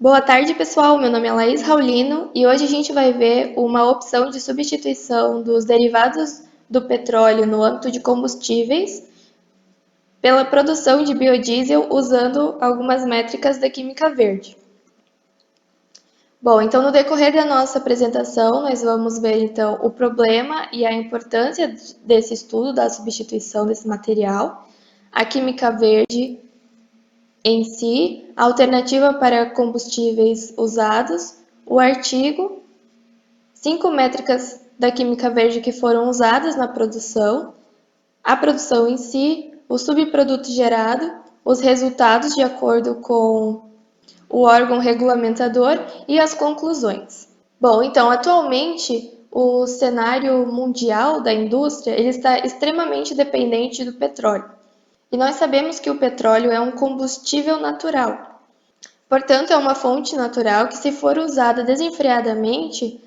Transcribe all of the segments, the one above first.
Boa tarde, pessoal. Meu nome é Laís Raulino e hoje a gente vai ver uma opção de substituição dos derivados do petróleo no âmbito de combustíveis pela produção de biodiesel usando algumas métricas da química verde. Bom, então no decorrer da nossa apresentação, nós vamos ver então o problema e a importância desse estudo da substituição desse material, a química verde em si, a alternativa para combustíveis usados, o artigo, 5 métricas da química verde que foram usadas na produção, a produção em si, o subproduto gerado, os resultados de acordo com o órgão regulamentador e as conclusões. Bom, então, atualmente, o cenário mundial da indústria ele está extremamente dependente do petróleo. E nós sabemos que o petróleo é um combustível natural. Portanto, é uma fonte natural que, se for usada desenfreadamente,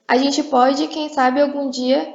a gente pode, quem sabe, algum dia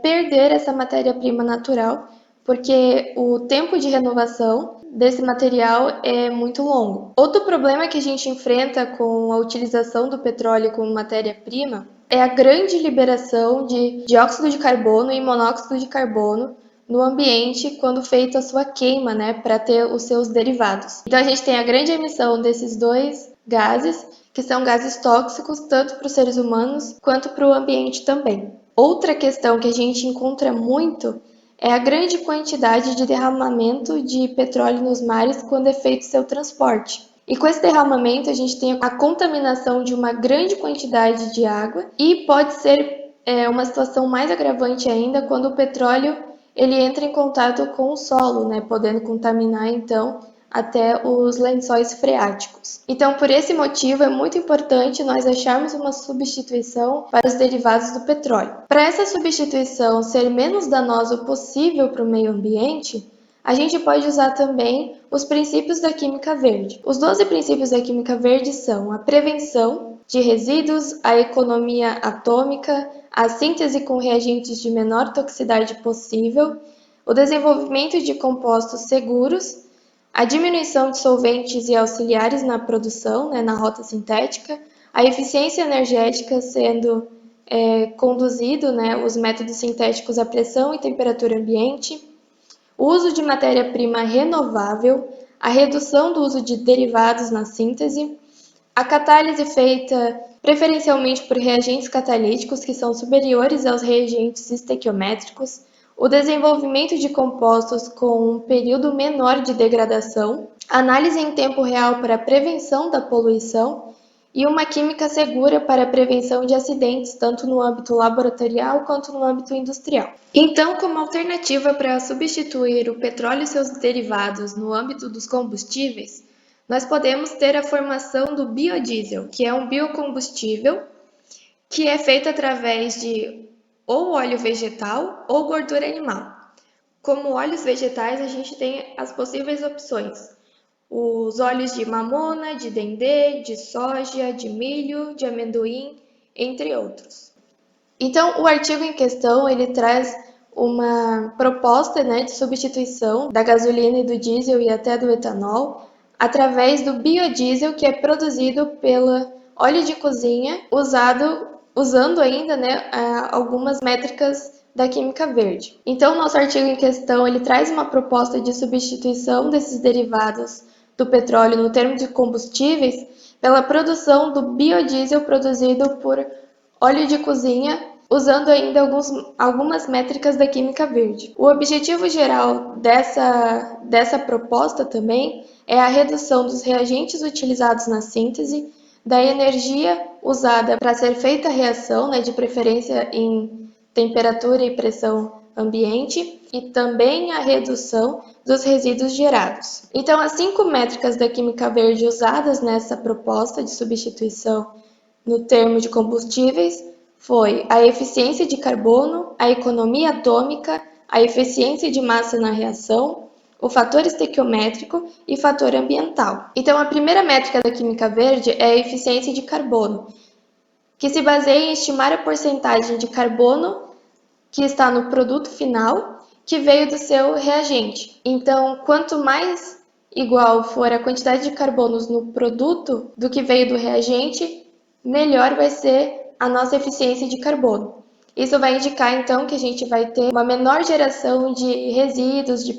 perder essa matéria-prima natural, porque o tempo de renovação desse material é muito longo. Outro problema que a gente enfrenta com a utilização do petróleo como matéria-prima é a grande liberação de dióxido de carbono e monóxido de carbono no ambiente quando feita a sua queima, né, para ter os seus derivados. Então a gente tem a grande emissão desses dois gases, que são gases tóxicos tanto para os seres humanos quanto para o ambiente também. Outra questão que a gente encontra muito é a grande quantidade de derramamento de petróleo nos mares quando é feito seu transporte. E com esse derramamento a gente tem a contaminação de uma grande quantidade de água e pode ser uma situação mais agravante ainda quando o petróleo ele entra em contato com o solo, né, podendo contaminar então até os lençóis freáticos. Então, por esse motivo, é muito importante nós acharmos uma substituição para os derivados do petróleo. Para essa substituição ser menos danosa possível para o meio ambiente, a gente pode usar também os princípios da química verde. Os 12 princípios da química verde são a prevenção de resíduos, a economia atômica, a síntese com reagentes de menor toxicidade possível, o desenvolvimento de compostos seguros, a diminuição de solventes e auxiliares na produção, né, na rota sintética, a eficiência energética sendo conduzido, né, os métodos sintéticos à pressão e temperatura ambiente, o uso de matéria-prima renovável, a redução do uso de derivados na síntese, a catálise feita preferencialmente por reagentes catalíticos que são superiores aos reagentes estequiométricos, o desenvolvimento de compostos com um período menor de degradação, análise em tempo real para a prevenção da poluição e uma química segura para a prevenção de acidentes, tanto no âmbito laboratorial quanto no âmbito industrial. Então, como alternativa para substituir o petróleo e seus derivados no âmbito dos combustíveis, nós podemos ter a formação do biodiesel, que é um biocombustível que é feito através de ou óleo vegetal ou gordura animal. Como óleos vegetais, a gente tem as possíveis opções: os óleos de mamona, de dendê, de soja, de milho, de amendoim, entre outros. Então, o artigo em questão, ele traz uma proposta, né, de substituição da gasolina e do diesel e até do etanol através do biodiesel, que é produzido pelo óleo de cozinha usando ainda, né, algumas métricas da química verde. Então, nosso artigo em questão, ele traz uma proposta de substituição desses derivados do petróleo no termo de combustíveis pela produção do biodiesel produzido por óleo de cozinha, usando ainda algumas métricas da química verde. O objetivo geral dessa proposta também é a redução dos reagentes utilizados na síntese, da energia usada para ser feita a reação, né, de preferência em temperatura e pressão ambiente, e também a redução dos resíduos gerados. Então, as 5 métricas da química verde usadas nessa proposta de substituição no termo de combustíveis foi a eficiência de carbono, a economia atômica, a eficiência de massa na reação, o fator estequiométrico e fator ambiental. Então, a primeira métrica da química verde é a eficiência de carbono, que se baseia em estimar a porcentagem de carbono que está no produto final que veio do seu reagente. Então, quanto mais igual for a quantidade de carbonos no produto do que veio do reagente, melhor vai ser a nossa eficiência de carbono. Isso vai indicar, então, que a gente vai ter uma menor geração de resíduos, de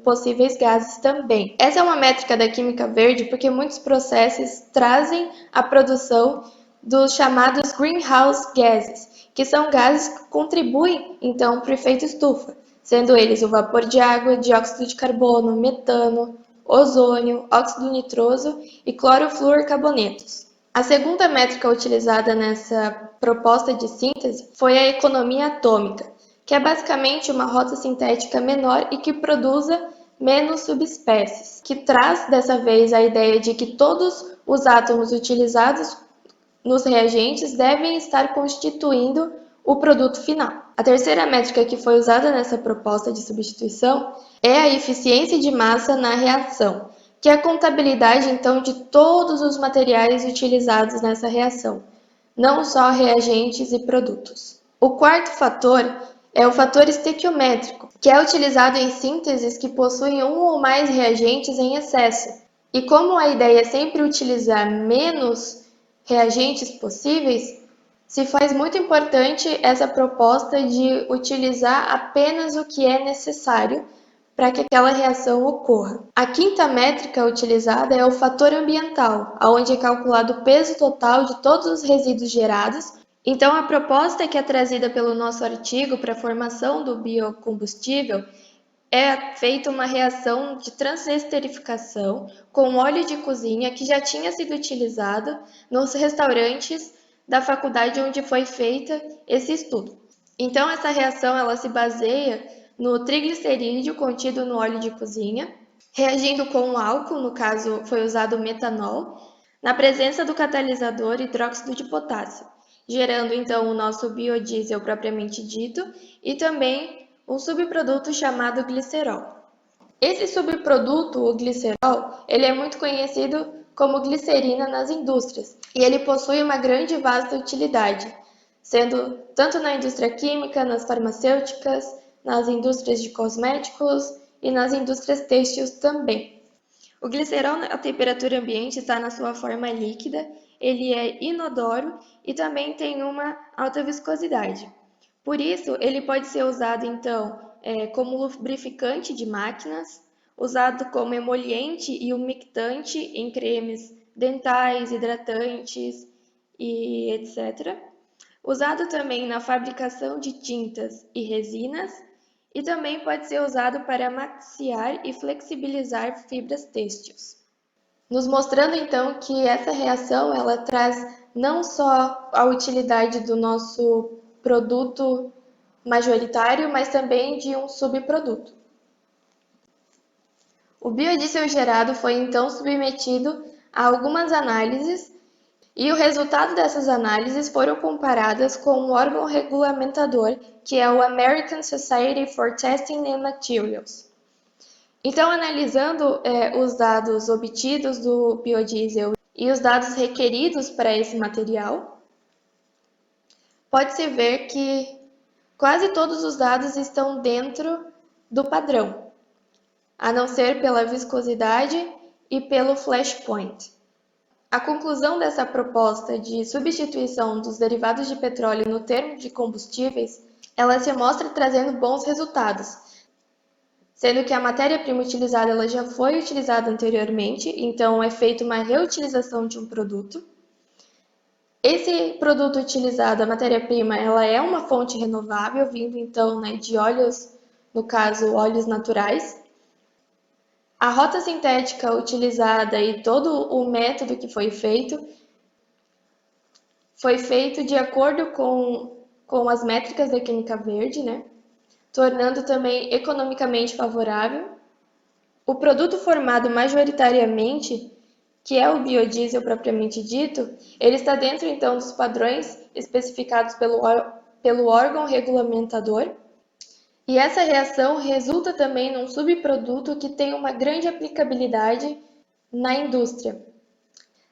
possíveis gases também. Essa é uma métrica da química verde porque muitos processos trazem a produção dos chamados greenhouse gases, que são gases que contribuem, então, para o efeito estufa, sendo eles o vapor de água, dióxido de carbono, metano, ozônio, óxido nitroso e clorofluorcarbonetos. A segunda métrica utilizada nessa proposta de síntese foi a economia atômica, que é basicamente uma rota sintética menor e que produza menos subespécies, que traz dessa vez a ideia de que todos os átomos utilizados nos reagentes devem estar constituindo o produto final. A terceira métrica que foi usada nessa proposta de substituição é a eficiência de massa na reação, que é a contabilidade então de todos os materiais utilizados nessa reação, não só reagentes e produtos. O quarto fator é o fator estequiométrico, que é utilizado em sínteses que possuem um ou mais reagentes em excesso. E como a ideia é sempre utilizar menos reagentes possíveis, se faz muito importante essa proposta de utilizar apenas o que é necessário para que aquela reação ocorra. A quinta métrica utilizada é o fator ambiental, onde é calculado o peso total de todos os resíduos gerados. Então, a proposta que é trazida pelo nosso artigo para a formação do biocombustível é feita uma reação de transesterificação com óleo de cozinha que já tinha sido utilizado nos restaurantes da faculdade onde foi feita esse estudo. Então, essa reação ela se baseia no triglicerídeo contido no óleo de cozinha, reagindo com o álcool, no caso foi usado o metanol, na presença do catalisador hidróxido de potássio, gerando então o nosso biodiesel propriamente dito e também um subproduto chamado glicerol. Esse subproduto, o glicerol, ele é muito conhecido como glicerina nas indústrias e ele possui uma grande e vasta utilidade, sendo tanto na indústria química, nas farmacêuticas, nas indústrias de cosméticos e nas indústrias têxteis também. O glicerol a temperatura ambiente está na sua forma líquida, ele é inodoro e também tem uma alta viscosidade. Por isso, ele pode ser usado, então, como lubrificante de máquinas, usado como emoliente e umectante em cremes dentais, hidratantes e etc. Usado também na fabricação de tintas e resinas, e também pode ser usado para maciar e flexibilizar fibras têxteis. Nos mostrando, então, que essa reação ela traz não só a utilidade do nosso produto majoritário, mas também de um subproduto. O biodiesel gerado foi então submetido a algumas análises e o resultado dessas análises foram comparadas com o órgão regulamentador, que é o American Society for Testing and Materials. Então, analisando os dados obtidos do biodiesel e os dados requeridos para esse material, pode-se ver que quase todos os dados estão dentro do padrão, a não ser pela viscosidade e pelo flashpoint. A conclusão dessa proposta de substituição dos derivados de petróleo no termo de combustíveis, ela se mostra trazendo bons resultados, sendo que a matéria-prima utilizada ela já foi utilizada anteriormente, então é feita uma reutilização de um produto. Esse produto utilizado, a matéria-prima, ela é uma fonte renovável, vindo então de óleos, no caso, óleos naturais. A rota sintética utilizada e todo o método que foi feito de acordo com as métricas da química verde, tornando também economicamente favorável. O produto formado majoritariamente, que é o biodiesel propriamente dito, ele está dentro então dos padrões especificados pelo órgão regulamentador. E essa reação resulta também num subproduto que tem uma grande aplicabilidade na indústria.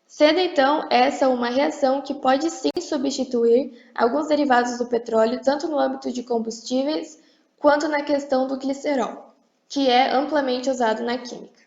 Sendo então essa uma reação que pode sim substituir alguns derivados do petróleo, tanto no âmbito de combustíveis, quanto na questão do glicerol, que é amplamente usado na química.